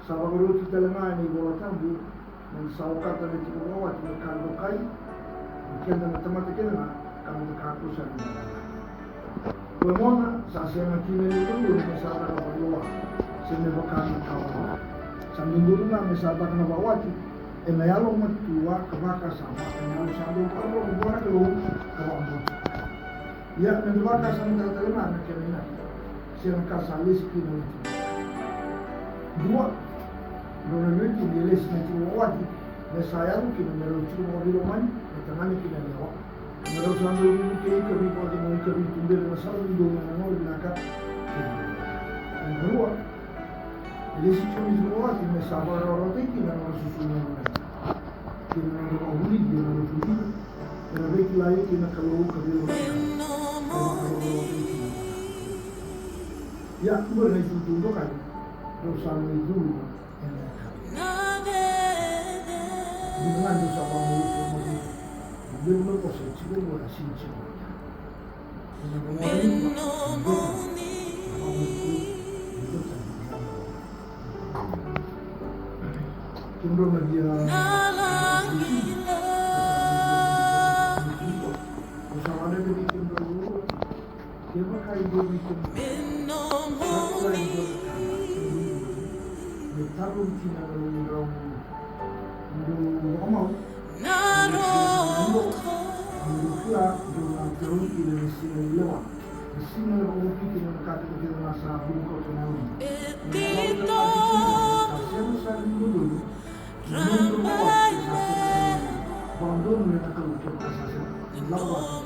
Sabagaluti talaga ni Bolatambu, ng saukata na tinugawa at nagkalokay, kaya na matamatik na kami nakakusan niya. Pemona, sa siya ng kinalimutan yung masara na paglawa, sa may bakang kawa. Sa linggo na may sabak na bawati, e mayalong magtuwa kabaka sama, e mayalong sa along parlo, buwan na kalong kawang buti. Ya, nagibaka sa mga talaga na kinalimutan, siya ng kasali sa kinalimutan. Dua, Normalmente ele se metió wadi, saya que me lo chulo mobil man, tamani que me lo. Me lo usando un que vi pode mo que vi tumbe na sala do no na ka. Dua, ele se chulo de wadi, me saba rote que me lo susuno na. Que me lo uli, que me lo tudo. Era bem que lá que na calou cabelo. Ya, bueno, itu tudo kan. Terus sama itu. Binungan sa mga muso mo din. Binungan ko sa itsilo mo na sinitsilo mo. Binungan mo Kimbro nagya Usama na bin Kimbro Kaya ba kayo bin Kimbro Nagtarong kinarong ngomong Nurukla dengan terus di sini lewat di sini orang kita nak kata kita masa bungkau tenang saya selalu dulu menurut saya bandung mereka kalau kita saya lawat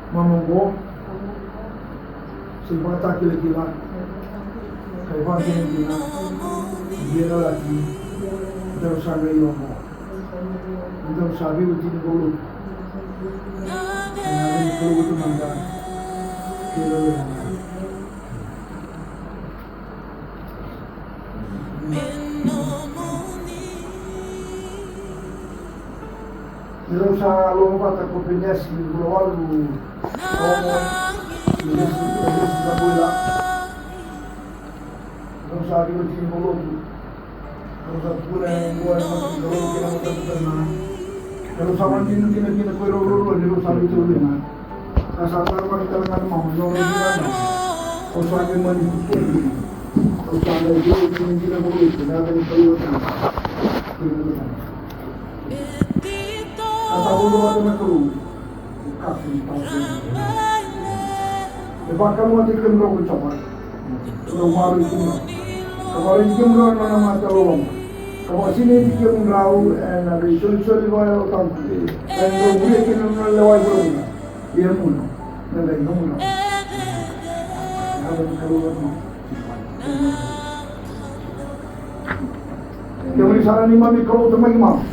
Mamonggo, si bata kila-kila, kay bagay na bira lagi, daw sabi yung mo, daw sabi mo tinigulog, kaya rin ko ito manda, kila lang. Pero sa lompat ako pinyas, nilawal mo, Ilis na bula. Kung sabi ko tinulog, kung sa pula yung buwan mo, tinulog kinamataputan na. Pero sa kantin yung ginagkwero-rolo, nilo sabi tuloy na. Kasama naman kita lang naman, yung ginagkwero na. Kung sabi mo nito, kung sabi ko, yung ginagkwero, pinagaling kayo na. At ako naman ito natulog. Kapin pa ako. Diba kamu atik kemro ko coba, lumaru itu, kalau ini kemro mana mata lom, kalau sini di kemro, nabi sul lewat orang tu, dan rumah kemro lewat rumah, dia muna, nabi muna, nabi keluar muna. Yang ini saran imam kalau teman imam,